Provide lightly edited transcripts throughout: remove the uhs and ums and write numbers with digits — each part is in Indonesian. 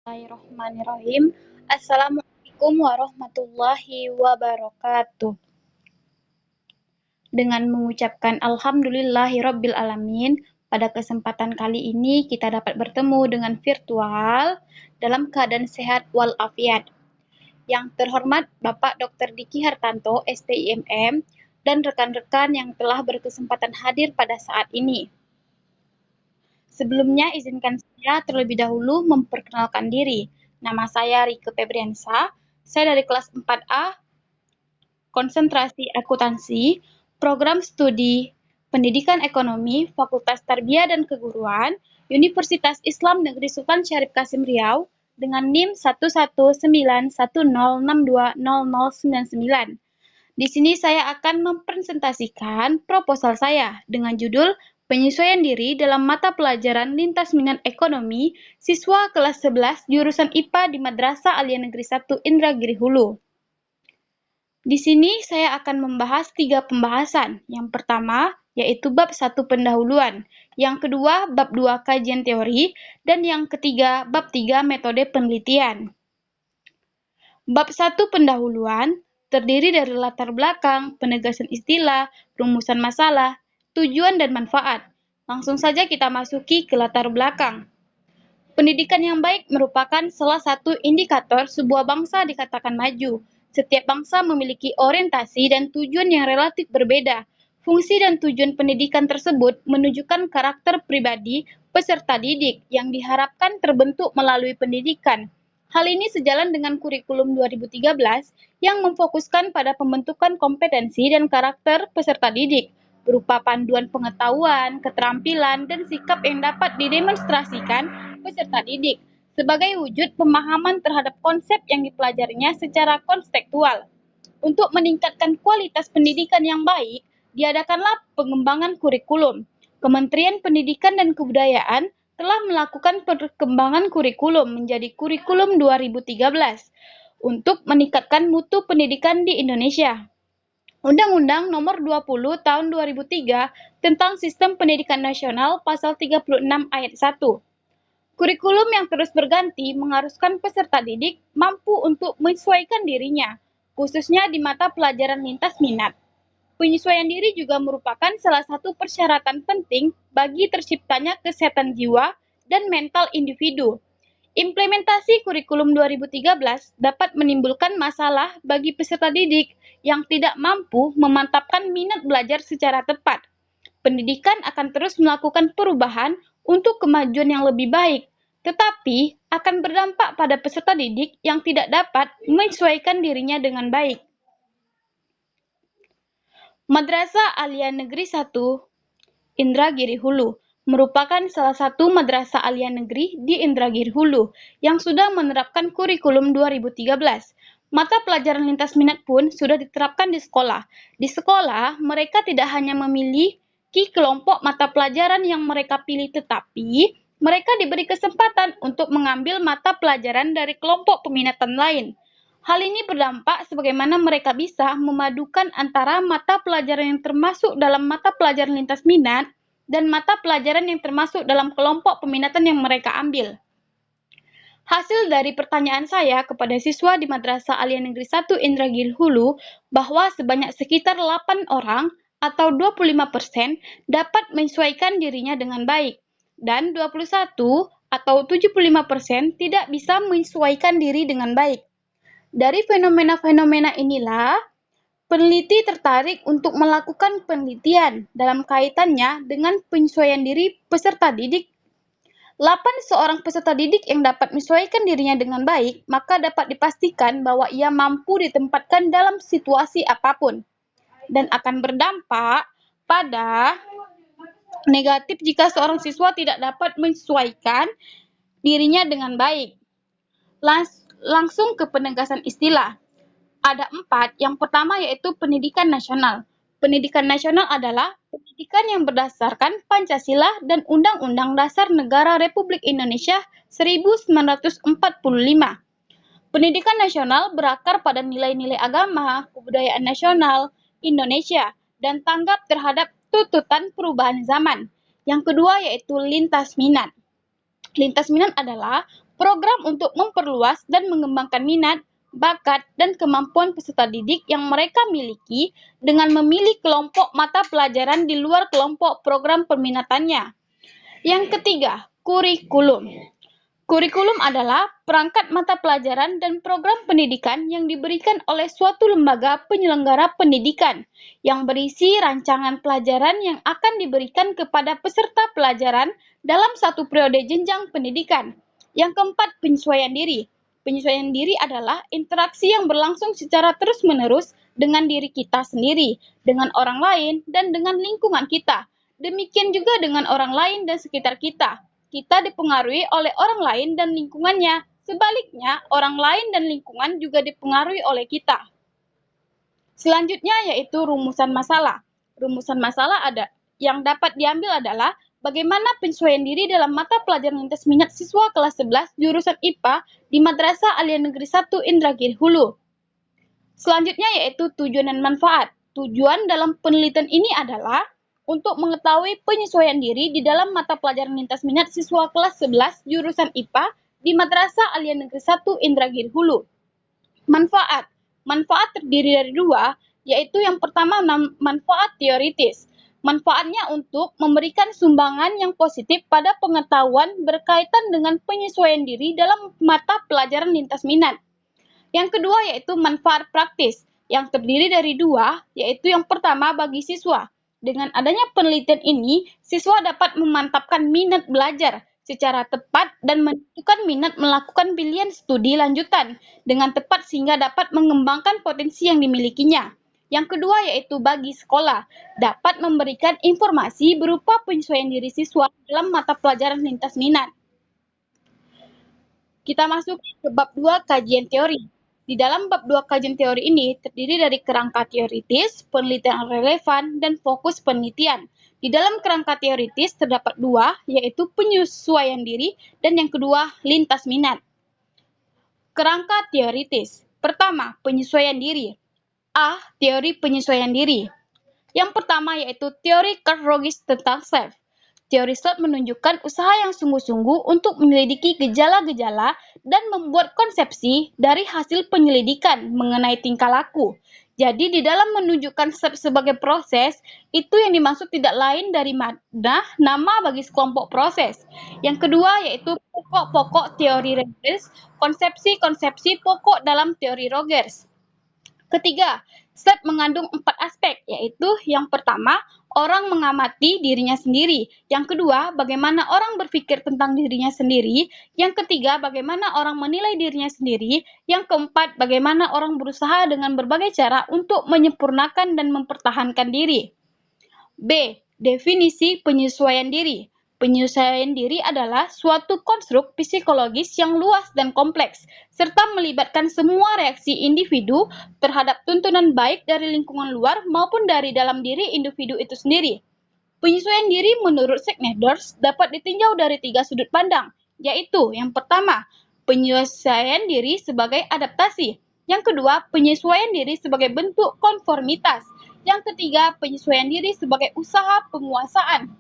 Bismillahirrahmanirrahim. Assalamualaikum warahmatullahi wabarakatuh. Dengan mengucapkan Alhamdulillahirabbil alamin, pada kesempatan kali ini kita dapat bertemu dengan virtual dalam keadaan sehat walafiat. Yang terhormat Bapak Dr. Diki Hartanto, SPIMM, dan rekan-rekan yang telah berkesempatan hadir pada saat ini. Sebelumnya, izinkan saya terlebih dahulu memperkenalkan diri. Nama saya Rike Febriansa, saya dari kelas 4A, konsentrasi akuntansi, program studi Pendidikan Ekonomi, Fakultas Tarbiyah dan Keguruan, Universitas Islam Negeri Sultan Syarif Kasim Riau, dengan NIM 11910620099. Di sini saya akan mempresentasikan proposal saya dengan judul Penyesuaian diri dalam mata pelajaran lintas minat ekonomi siswa kelas 11 jurusan IPA di Madrasah Aliyah Negeri 1 Indragiri Hulu. Di sini saya akan membahas 3 pembahasan. Yang pertama yaitu bab 1 pendahuluan, yang kedua bab 2 kajian teori, dan yang ketiga bab 3 metode penelitian. Bab 1 pendahuluan terdiri dari latar belakang, penegasan istilah, rumusan masalah, tujuan dan manfaat. Langsung saja kita masuki ke latar belakang. Pendidikan yang baik merupakan salah satu indikator sebuah bangsa dikatakan maju. Setiap bangsa memiliki orientasi dan tujuan yang relatif berbeda. Fungsi dan tujuan pendidikan tersebut menunjukkan karakter pribadi peserta didik yang diharapkan terbentuk melalui pendidikan. Hal ini sejalan dengan kurikulum 2013 yang memfokuskan pada pembentukan kompetensi dan karakter peserta didik, berupa panduan pengetahuan, keterampilan, dan sikap yang dapat didemonstrasikan peserta didik sebagai wujud pemahaman terhadap konsep yang dipelajarinya secara konstekstual. Untuk meningkatkan kualitas pendidikan yang baik, diadakanlah pengembangan kurikulum. Kementerian Pendidikan dan Kebudayaan telah melakukan perkembangan kurikulum menjadi kurikulum 2013 untuk meningkatkan mutu pendidikan di Indonesia. Undang-Undang Nomor 20 Tahun 2003 tentang Sistem Pendidikan Nasional Pasal 36 Ayat 1. Kurikulum yang terus berganti mengharuskan peserta didik mampu untuk menyesuaikan dirinya, khususnya di mata pelajaran lintas minat. Penyesuaian diri juga merupakan salah satu persyaratan penting bagi terciptanya kesehatan jiwa dan mental individu. Implementasi kurikulum 2013 dapat menimbulkan masalah bagi peserta didik yang tidak mampu memantapkan minat belajar secara tepat. Pendidikan akan terus melakukan perubahan untuk kemajuan yang lebih baik, tetapi akan berdampak pada peserta didik yang tidak dapat menyesuaikan dirinya dengan baik. Madrasah Aliyah Negeri 1 Indragiri Hulu merupakan salah satu madrasah aliyah negeri di Indragiri Hulu yang sudah menerapkan kurikulum 2013. Mata pelajaran lintas minat pun sudah diterapkan di sekolah. Di sekolah, mereka tidak hanya memiliki kelompok mata pelajaran yang mereka pilih, tetapi mereka diberi kesempatan untuk mengambil mata pelajaran dari kelompok peminatan lain. Hal ini berdampak sebagaimana mereka bisa memadukan antara mata pelajaran yang termasuk dalam mata pelajaran lintas minat dan mata pelajaran yang termasuk dalam kelompok peminatan yang mereka ambil. Hasil dari pertanyaan saya kepada siswa di Madrasah Aliyah Negeri 1 Indragiri Hulu bahwa sebanyak sekitar 8 orang atau 25% dapat menyesuaikan dirinya dengan baik dan 21 atau 75% tidak bisa menyesuaikan diri dengan baik. Dari fenomena-fenomena inilah, peneliti tertarik untuk melakukan penelitian dalam kaitannya dengan penyesuaian diri peserta didik. 8 seorang peserta didik yang dapat menyesuaikan dirinya dengan baik, maka dapat dipastikan bahwa ia mampu ditempatkan dalam situasi apapun dan akan berdampak pada negatif jika seorang siswa tidak dapat menyesuaikan dirinya dengan baik. Langsung ke penegasan istilah. Ada 4. Yang pertama yaitu pendidikan nasional. Pendidikan nasional adalah pendidikan yang berdasarkan Pancasila dan Undang-Undang Dasar Negara Republik Indonesia 1945. Pendidikan nasional berakar pada nilai-nilai agama, kebudayaan nasional Indonesia, dan tanggap terhadap tuntutan perubahan zaman. Yang kedua yaitu lintas minat. Lintas minat adalah program untuk memperluas dan mengembangkan minat, bakat, dan kemampuan peserta didik yang mereka miliki dengan memilih kelompok mata pelajaran di luar kelompok program peminatannya. Yang ketiga, kurikulum. Kurikulum adalah perangkat mata pelajaran dan program pendidikan yang diberikan oleh suatu lembaga penyelenggara pendidikan yang berisi rancangan pelajaran yang akan diberikan kepada peserta pelajaran dalam satu periode jenjang pendidikan. Yang keempat, penyesuaian diri. Penyesuaian diri adalah interaksi yang berlangsung secara terus-menerus dengan diri kita sendiri, dengan orang lain, dan dengan lingkungan kita. Demikian juga dengan orang lain dan sekitar kita. Kita dipengaruhi oleh orang lain dan lingkungannya. Sebaliknya, orang lain dan lingkungan juga dipengaruhi oleh kita. Selanjutnya yaitu rumusan masalah. Rumusan masalah yang dapat diambil adalah bagaimana penyesuaian diri dalam mata pelajaran lintas minat siswa kelas 11 jurusan IPA di Madrasah Aliyah Negeri 1 Indragiri Hulu. Selanjutnya yaitu tujuan dan manfaat. Tujuan dalam penelitian ini adalah untuk mengetahui penyesuaian diri di dalam mata pelajaran lintas minat siswa kelas 11 jurusan IPA di Madrasah Aliyah Negeri 1 Indragiri Hulu. Manfaat. Manfaat terdiri dari dua, yaitu yang pertama manfaat teoritis. Manfaatnya untuk memberikan sumbangan yang positif pada pengetahuan berkaitan dengan penyesuaian diri dalam mata pelajaran lintas minat. Yang kedua yaitu manfaat praktis, yang terdiri dari dua, yaitu yang pertama bagi siswa. Dengan adanya penelitian ini, siswa dapat memantapkan minat belajar secara tepat dan menentukan minat melakukan pilihan studi lanjutan dengan tepat sehingga dapat mengembangkan potensi yang dimilikinya. Yang kedua yaitu bagi sekolah, dapat memberikan informasi berupa penyesuaian diri siswa dalam mata pelajaran lintas minat. Kita masuk ke bab 2 kajian teori. Di dalam bab 2 kajian teori ini terdiri dari kerangka teoritis, penelitian relevan, dan fokus penelitian. Di dalam kerangka teoritis terdapat dua, yaitu penyesuaian diri dan yang kedua lintas minat. Kerangka teoritis. Pertama, penyesuaian diri. A. Teori penyesuaian diri. Yang pertama yaitu teori Carl Rogers tentang self. Teori SWOT menunjukkan usaha yang sungguh-sungguh untuk menyelidiki gejala-gejala dan membuat konsepsi dari hasil penyelidikan mengenai tingkah laku. Jadi di dalam menunjukkan SWOT sebagai proses, itu yang dimaksud tidak lain dari nama bagi sekelompok proses. Yang kedua yaitu pokok-pokok teori Rogers, konsepsi-konsepsi pokok dalam teori Rogers. Ketiga, SWOT mengandung 4 aspek, yaitu yang pertama, orang mengamati dirinya sendiri. Yang kedua, bagaimana orang berpikir tentang dirinya sendiri. Yang ketiga, bagaimana orang menilai dirinya sendiri. Yang keempat, bagaimana orang berusaha dengan berbagai cara untuk menyempurnakan dan mempertahankan diri. B. Definisi penyesuaian diri. Penyesuaian diri adalah suatu konstruk psikologis yang luas dan kompleks, serta melibatkan semua reaksi individu terhadap tuntunan baik dari lingkungan luar maupun dari dalam diri individu itu sendiri. Penyesuaian diri menurut Snedders dapat ditinjau dari 3 sudut pandang, yaitu yang pertama, penyesuaian diri sebagai adaptasi. Yang kedua, penyesuaian diri sebagai bentuk konformitas. Yang ketiga, penyesuaian diri sebagai usaha penguasaan.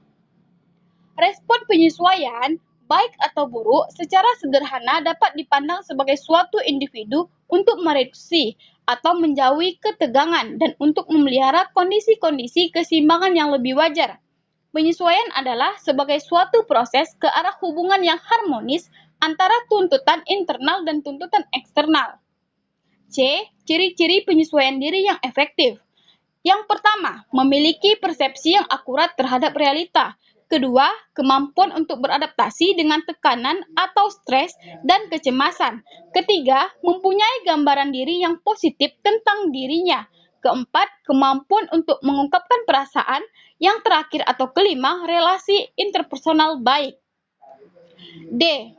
Respon penyesuaian, baik atau buruk, secara sederhana dapat dipandang sebagai suatu individu untuk mereduksi atau menjauhi ketegangan dan untuk memelihara kondisi-kondisi keseimbangan yang lebih wajar. Penyesuaian adalah sebagai suatu proses ke arah hubungan yang harmonis antara tuntutan internal dan tuntutan eksternal. C. Ciri-ciri penyesuaian diri yang efektif. Yang pertama, memiliki persepsi yang akurat terhadap realita. Kedua, kemampuan untuk beradaptasi dengan tekanan atau stres dan kecemasan. Ketiga, mempunyai gambaran diri yang positif tentang dirinya. Keempat, kemampuan untuk mengungkapkan perasaan. Yang terakhir atau kelima, relasi interpersonal baik. D.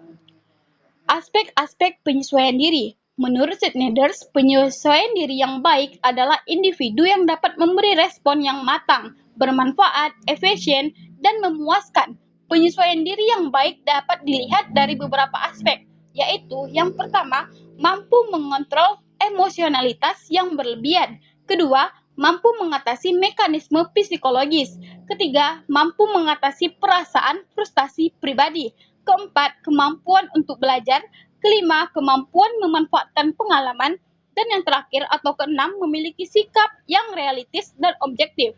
Aspek-aspek penyesuaian diri. Menurut Snedders, penyesuaian diri yang baik adalah individu yang dapat memberi respon yang matang, bermanfaat, efisien, dan memuaskan. Penyesuaian diri yang baik dapat dilihat dari beberapa aspek, yaitu yang pertama, mampu mengontrol emosionalitas yang berlebihan. Kedua, mampu mengatasi mekanisme psikologis. Ketiga, mampu mengatasi perasaan frustasi pribadi. keempat, kemampuan untuk belajar, kelima, kemampuan memanfaatkan pengalaman, dan yang terakhir atau keenam, memiliki sikap yang realistis dan objektif.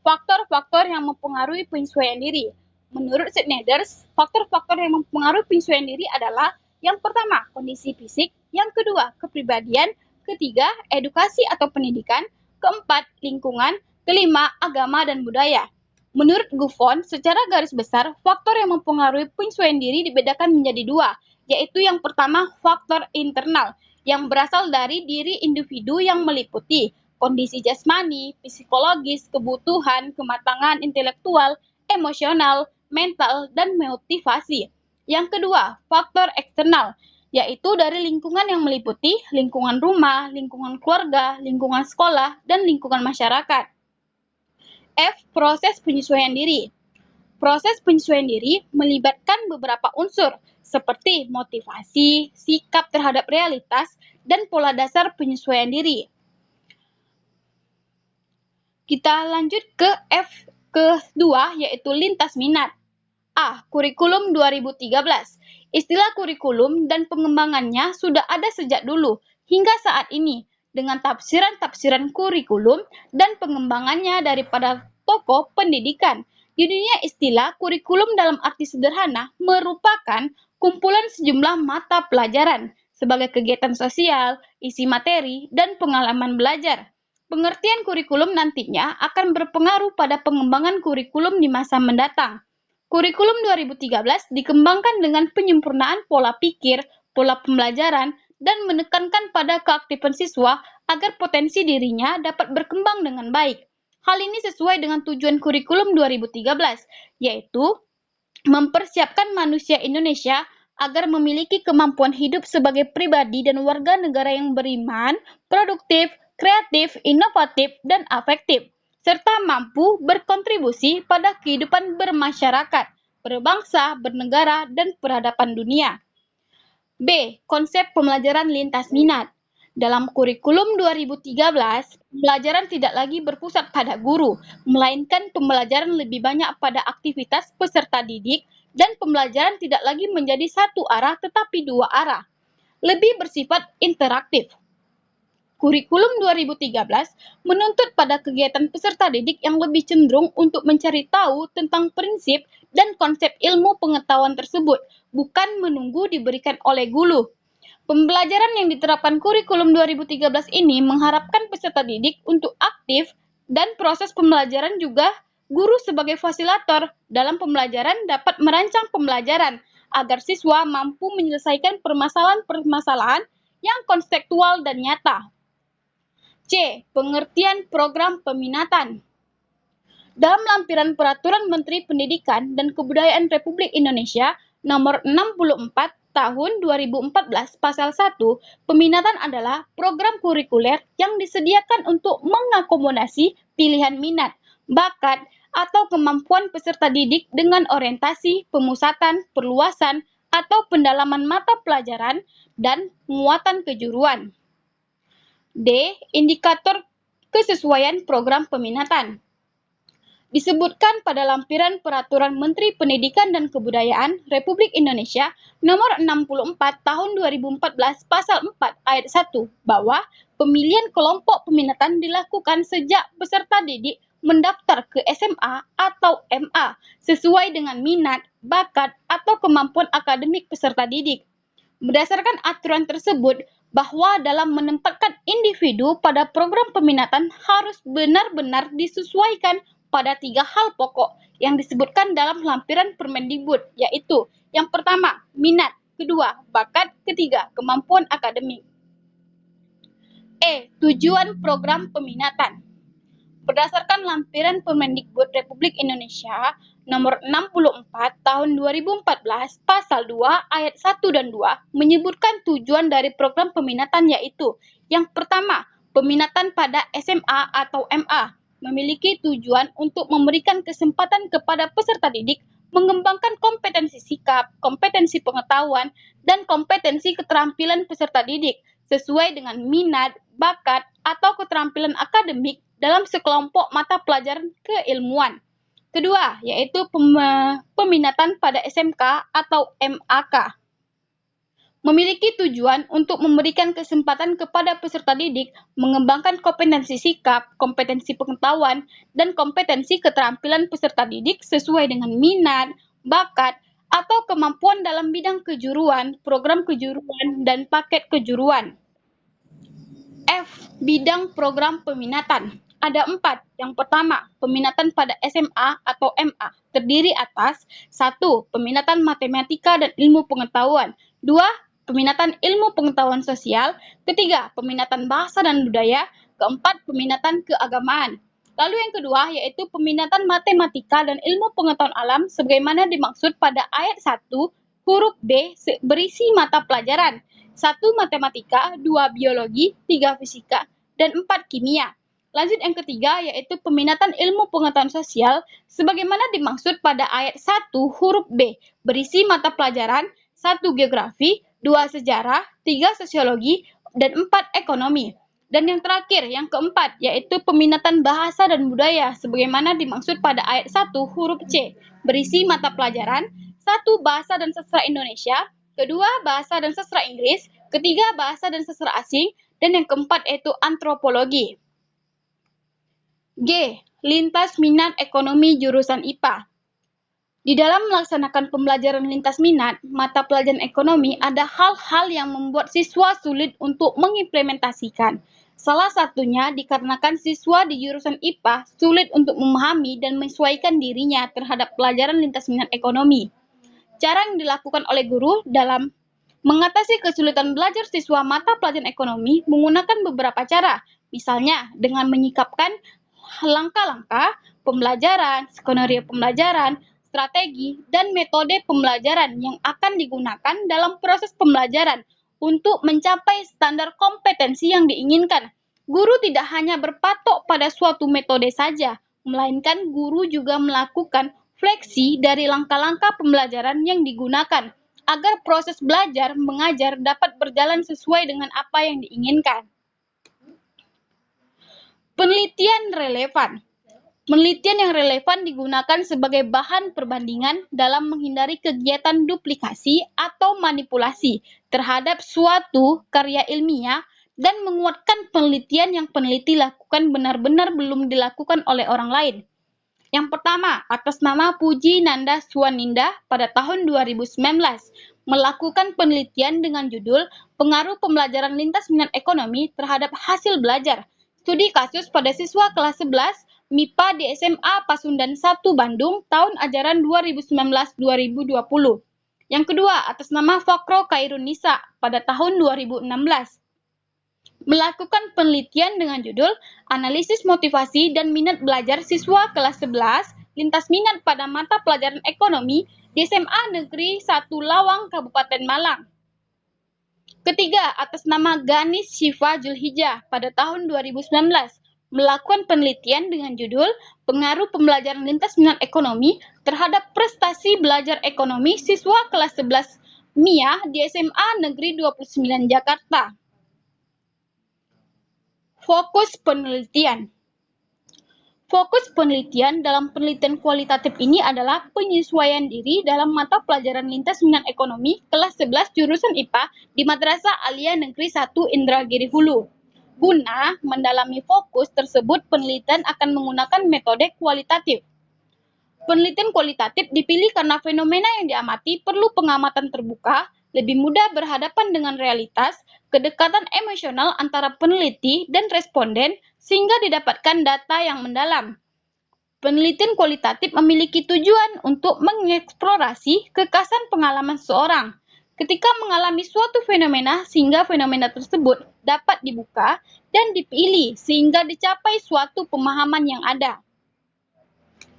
Faktor-faktor yang mempengaruhi penyesuaian diri. Menurut Snedders, faktor-faktor yang mempengaruhi penyesuaian diri adalah yang pertama, kondisi fisik, yang kedua, kepribadian, ketiga, edukasi atau pendidikan, keempat, lingkungan, kelima, agama dan budaya. Menurut Buffon, secara garis besar, faktor yang mempengaruhi penyesuaian diri dibedakan menjadi dua, yaitu yang pertama, faktor internal, yang berasal dari diri individu yang meliputi kondisi jasmani, psikologis, kebutuhan, kematangan intelektual, emosional, mental, dan motivasi. Yang kedua, faktor eksternal, yaitu dari lingkungan yang meliputi lingkungan rumah, lingkungan keluarga, lingkungan sekolah, dan lingkungan masyarakat. Proses penyesuaian diri. Proses penyesuaian diri melibatkan beberapa unsur, seperti motivasi, sikap terhadap realitas, dan pola dasar penyesuaian diri. Kita lanjut ke F kedua, yaitu lintas minat. Kurikulum 2013. Istilah kurikulum dan pengembangannya sudah ada sejak dulu hingga saat ini, dengan tafsiran-tafsiran kurikulum dan pengembangannya daripada tokoh pendidikan. Di dunia istilah, kurikulum dalam arti sederhana merupakan kumpulan sejumlah mata pelajaran sebagai kegiatan sosial, isi materi, dan pengalaman belajar. Pengertian kurikulum nantinya akan berpengaruh pada pengembangan kurikulum di masa mendatang. Kurikulum 2013 dikembangkan dengan penyempurnaan pola pikir, pola pembelajaran, dan menekankan pada keaktifan siswa agar potensi dirinya dapat berkembang dengan baik. Hal ini sesuai dengan tujuan kurikulum 2013, yaitu mempersiapkan manusia Indonesia agar memiliki kemampuan hidup sebagai pribadi dan warga negara yang beriman, produktif, kreatif, inovatif, dan afektif, serta mampu berkontribusi pada kehidupan bermasyarakat, berbangsa, bernegara, dan peradaban dunia. Konsep pembelajaran lintas minat. Dalam kurikulum 2013, pembelajaran tidak lagi berpusat pada guru, melainkan pembelajaran lebih banyak pada aktivitas peserta didik, dan pembelajaran tidak lagi menjadi satu arah tetapi dua arah, lebih bersifat interaktif. Kurikulum 2013 menuntut pada kegiatan peserta didik yang lebih cenderung untuk mencari tahu tentang prinsip dan konsep ilmu pengetahuan tersebut, bukan menunggu diberikan oleh guru. Pembelajaran yang diterapkan kurikulum 2013 ini mengharapkan peserta didik untuk aktif dan proses pembelajaran juga guru sebagai fasilitator dalam pembelajaran dapat merancang pembelajaran agar siswa mampu menyelesaikan permasalahan-permasalahan yang konseptual dan nyata. Pengertian program peminatan. Dalam lampiran Peraturan Menteri Pendidikan dan Kebudayaan Republik Indonesia Nomor 64 Tahun 2014 Pasal 1, peminatan adalah program kurikuler yang disediakan untuk mengakomodasi pilihan minat, bakat, atau kemampuan peserta didik dengan orientasi, pemusatan, perluasan, atau pendalaman mata pelajaran dan penguatan kejuruan. Indikator kesesuaian program peminatan. Disebutkan pada lampiran Peraturan Menteri Pendidikan dan Kebudayaan Republik Indonesia Nomor 64 Tahun 2014 Pasal 4 Ayat 1 bahwa pemilihan kelompok peminatan dilakukan sejak peserta didik mendaftar ke SMA atau MA sesuai dengan minat, bakat, atau kemampuan akademik peserta didik. Berdasarkan aturan tersebut, bahwa dalam menempatkan individu pada program peminatan harus benar-benar disesuaikan pada 3 hal pokok yang disebutkan dalam lampiran Permendikbud, yaitu yang pertama, minat, kedua, bakat, ketiga, kemampuan akademik. Tujuan program peminatan. Berdasarkan lampiran Permendikbud Republik Indonesia Nomor 64 Tahun 2014 Pasal 2 Ayat 1 dan 2 menyebutkan tujuan dari program peminatan, yaitu yang pertama, peminatan pada SMA atau MA memiliki tujuan untuk memberikan kesempatan kepada peserta didik mengembangkan kompetensi sikap, kompetensi pengetahuan, dan kompetensi keterampilan peserta didik sesuai dengan minat, bakat, atau keterampilan akademik dalam sekelompok mata pelajaran keilmuan. Kedua, yaitu peminatan pada SMK atau MAK. Memiliki tujuan untuk memberikan kesempatan kepada peserta didik mengembangkan kompetensi sikap, kompetensi pengetahuan, dan kompetensi keterampilan peserta didik sesuai dengan minat, bakat, atau kemampuan dalam bidang kejuruan, program kejuruan, dan paket kejuruan. F. Bidang program peminatan. Ada 4. Yang pertama, peminatan pada SMA atau MA. Terdiri atas 1. Peminatan matematika dan ilmu pengetahuan. 2. Peminatan ilmu pengetahuan sosial. Ketiga, peminatan bahasa dan budaya. Keempat, peminatan keagamaan. Lalu yang kedua, yaitu peminatan matematika dan ilmu pengetahuan alam sebagaimana dimaksud pada ayat 1, huruf B berisi mata pelajaran. 1 matematika, 2 biologi, 3 fisika, dan 4 kimia. Lanjut yang ketiga, yaitu peminatan ilmu pengetahuan sosial sebagaimana dimaksud pada ayat 1 huruf B berisi mata pelajaran 1 geografi, 2 sejarah, 3 sosiologi, dan 4 ekonomi. Dan yang terakhir, yang keempat, yaitu peminatan bahasa dan budaya sebagaimana dimaksud pada ayat 1 huruf C berisi mata pelajaran 1 bahasa dan sastra Indonesia, kedua bahasa dan sastra Inggris, ketiga bahasa dan sastra asing, dan yang keempat yaitu antropologi. G. Lintas minat ekonomi jurusan IPA. Di dalam melaksanakan pembelajaran lintas minat, mata pelajaran ekonomi ada hal-hal yang membuat siswa sulit untuk mengimplementasikan. Salah satunya dikarenakan siswa di jurusan IPA sulit untuk memahami dan menyesuaikan dirinya terhadap pelajaran lintas minat ekonomi. Cara yang dilakukan oleh guru dalam mengatasi kesulitan belajar siswa mata pelajaran ekonomi menggunakan beberapa cara, misalnya dengan menyikapkan langkah-langkah pembelajaran, skenario pembelajaran, strategi, dan metode pembelajaran yang akan digunakan dalam proses pembelajaran untuk mencapai standar kompetensi yang diinginkan. Guru tidak hanya berpatok pada suatu metode saja, melainkan guru juga melakukan fleksi dari langkah-langkah pembelajaran yang digunakan agar proses belajar mengajar dapat berjalan sesuai dengan apa yang diinginkan. Penelitian relevan. Penelitian yang relevan digunakan sebagai bahan perbandingan dalam menghindari kegiatan duplikasi atau manipulasi terhadap suatu karya ilmiah dan menguatkan penelitian yang peneliti lakukan benar-benar belum dilakukan oleh orang lain. Yang pertama, atas nama Puji Nanda Swaninda pada tahun 2019, melakukan penelitian dengan judul Pengaruh Pembelajaran Lintas Minat Ekonomi Terhadap Hasil Belajar. Studi kasus pada siswa kelas 11 MIPA di SMA Pasundan 1 Bandung tahun ajaran 2019-2020. Yang kedua, atas nama Fakro Khairunisa pada tahun 2016. Melakukan penelitian dengan judul Analisis Motivasi dan Minat Belajar Siswa kelas 11 Lintas Minat pada Mata Pelajaran Ekonomi di SMA Negeri 1 Lawang, Kabupaten Malang. Ketiga, atas nama Ganis Syifa Julhijjah pada tahun 2019, melakukan penelitian dengan judul Pengaruh Pembelajaran Lintas Minat Ekonomi terhadap Prestasi Belajar Ekonomi Siswa kelas 11 MIA di SMA Negeri 29 Jakarta. Fokus penelitian. Fokus penelitian dalam penelitian kualitatif ini adalah penyesuaian diri dalam mata pelajaran lintas minat ekonomi kelas 11 jurusan IPA di Madrasah Aliyah Negeri 1 Indragiri Hulu. Guna mendalami fokus tersebut, penelitian akan menggunakan metode kualitatif. Penelitian kualitatif dipilih karena fenomena yang diamati perlu pengamatan terbuka, lebih mudah berhadapan dengan realitas, kedekatan emosional antara peneliti dan responden, sehingga didapatkan data yang mendalam. Penelitian kualitatif memiliki tujuan untuk mengeksplorasi kekasan pengalaman seseorang ketika mengalami suatu fenomena sehingga fenomena tersebut dapat dibuka dan dipilih sehingga dicapai suatu pemahaman yang ada.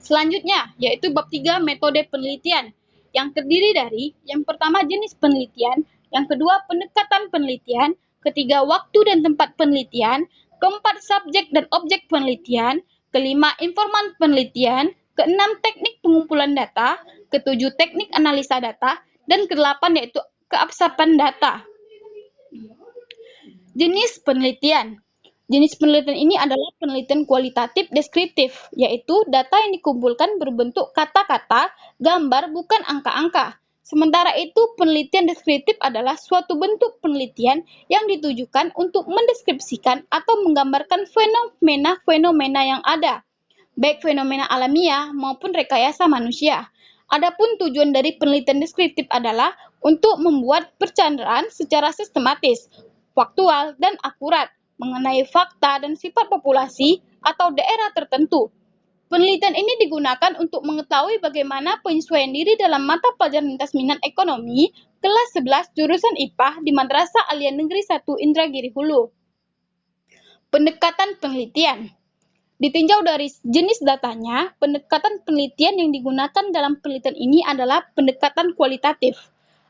Selanjutnya, yaitu bab 3 metode penelitian yang terdiri dari yang pertama jenis penelitian, yang kedua pendekatan penelitian, ketiga waktu dan tempat penelitian, keempat subjek dan objek penelitian, kelima informan penelitian, keenam teknik pengumpulan data, ketujuh teknik analisa data, dan kedelapan yaitu keabsahan data. Jenis penelitian. Jenis penelitian ini adalah penelitian kualitatif deskriptif, yaitu data yang dikumpulkan berbentuk kata-kata, gambar, bukan angka-angka. Sementara itu, penelitian deskriptif adalah suatu bentuk penelitian yang ditujukan untuk mendeskripsikan atau menggambarkan fenomena-fenomena yang ada, baik fenomena alamiah maupun rekayasa manusia. Adapun tujuan dari penelitian deskriptif adalah untuk membuat pencandaan secara sistematis, faktual, dan akurat mengenai fakta dan sifat populasi atau daerah tertentu. Penelitian ini digunakan untuk mengetahui bagaimana penyesuaian diri dalam mata pelajaran lintas minat ekonomi kelas 11 jurusan IPA di Madrasah Aliyah Negeri 1 Indragiri Hulu. Pendekatan penelitian. Ditinjau dari jenis datanya, pendekatan penelitian yang digunakan dalam penelitian ini adalah pendekatan kualitatif.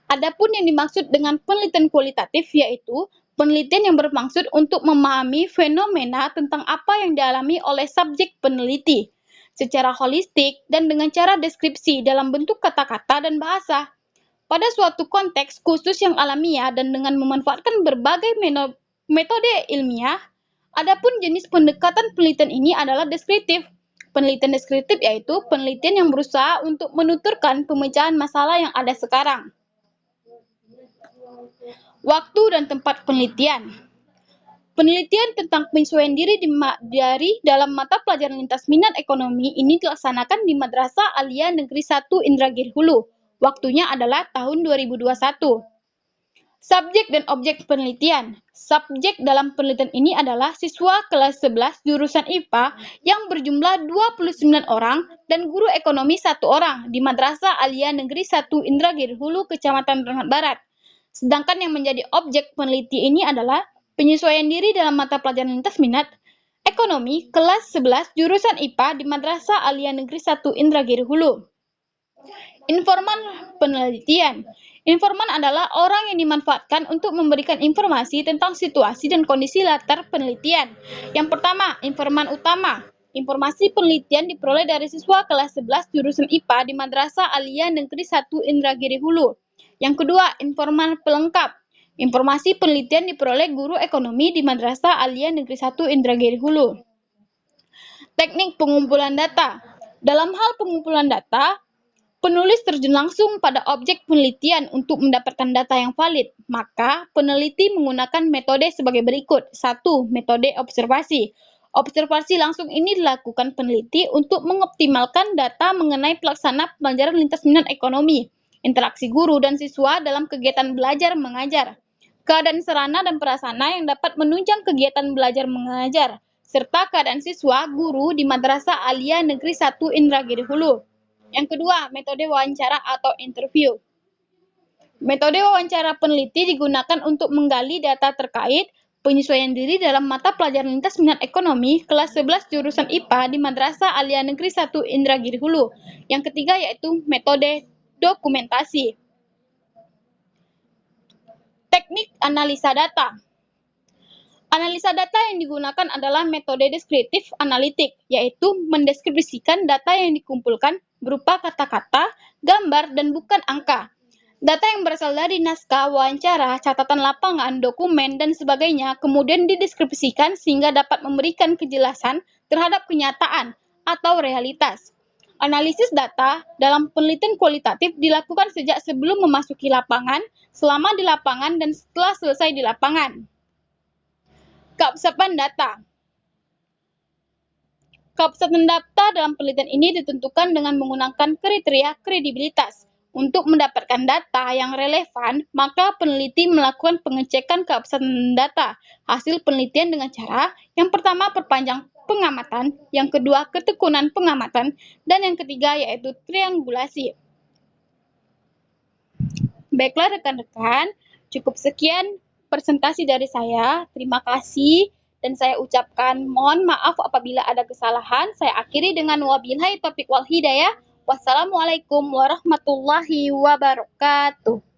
Adapun yang dimaksud dengan penelitian kualitatif yaitu penelitian yang bermaksud untuk memahami fenomena tentang apa yang dialami oleh subjek peneliti secara holistik dan dengan cara deskripsi dalam bentuk kata-kata dan bahasa. Pada suatu konteks khusus yang alamiah dan dengan memanfaatkan berbagai metode ilmiah. Adapun jenis pendekatan penelitian ini adalah deskriptif. Penelitian deskriptif yaitu penelitian yang berusaha untuk menuturkan pemecahan masalah yang ada sekarang. Waktu dan tempat penelitian. Penelitian tentang penyesuaian diri dari dalam mata pelajaran lintas minat ekonomi ini dilaksanakan di Madrasah Aliyah Negeri 1 Indragiri Hulu. Waktunya adalah tahun 2021. Subjek dan objek penelitian. Subjek dalam penelitian ini adalah siswa kelas 11 jurusan IPA yang berjumlah 29 orang dan guru ekonomi 1 orang di Madrasah Aliyah Negeri 1 Indragiri Hulu, Kecamatan Rengat Barat. Sedangkan yang menjadi objek peneliti ini adalah penyesuaian diri dalam mata pelajaran lintas minat ekonomi kelas 11 jurusan IPA di Madrasah Aliyah Negeri 1 Indragiri Hulu. Informan penelitian. Informan adalah orang yang dimanfaatkan untuk memberikan informasi tentang situasi dan kondisi latar penelitian. Yang pertama, informan utama. Informasi penelitian diperoleh dari siswa kelas 11 jurusan IPA di Madrasah Aliyah Negeri 1 Indragiri Hulu. Yang kedua, informan pelengkap. Informasi penelitian diperoleh guru ekonomi di Madrasah Aliyah Negeri 1 Indragiri Hulu. Teknik pengumpulan data. Dalam hal pengumpulan data, penulis terjun langsung pada objek penelitian untuk mendapatkan data yang valid. Maka, peneliti menggunakan metode sebagai berikut. 1. Metode observasi. Observasi langsung ini dilakukan peneliti untuk mengoptimalkan data mengenai pelaksana pelajaran lintas minat ekonomi, interaksi guru dan siswa dalam kegiatan belajar mengajar, keadaan sarana dan prasarana yang dapat menunjang kegiatan belajar mengajar, serta keadaan siswa guru di Madrasah Aliyah Negeri 1 Indragiri Hulu. Yang kedua, metode wawancara atau interview. Metode wawancara peneliti digunakan untuk menggali data terkait penyesuaian diri dalam mata pelajaran lintas minat ekonomi kelas 11 jurusan IPA di Madrasah Aliyah Negeri 1 Indragiri Hulu. Yang ketiga yaitu metode dokumentasi. Teknik analisa data. Analisa data yang digunakan adalah metode deskriptif analitik, yaitu mendeskripsikan data yang dikumpulkan berupa kata-kata, gambar, dan bukan angka. Data yang berasal dari naskah, wawancara, catatan lapangan, dokumen, dan sebagainya kemudian dideskripsikan sehingga dapat memberikan kejelasan terhadap kenyataan atau realitas. Analisis data dalam penelitian kualitatif dilakukan sejak sebelum memasuki lapangan, selama di lapangan, dan setelah selesai di lapangan. Keabsahan data. Keabsahan data dalam penelitian ini ditentukan dengan menggunakan kriteria kredibilitas. Untuk mendapatkan data yang relevan, maka peneliti melakukan pengecekan keabsahan data hasil penelitian dengan cara yang pertama perpanjang pengamatan, yang kedua ketekunan pengamatan, dan yang ketiga yaitu triangulasi. Baiklah rekan-rekan, cukup sekian presentasi dari saya. Terima kasih dan saya ucapkan mohon maaf apabila ada kesalahan. Saya akhiri dengan wabillahi taufiq wal hidayah. Wassalamualaikum warahmatullahi wabarakatuh.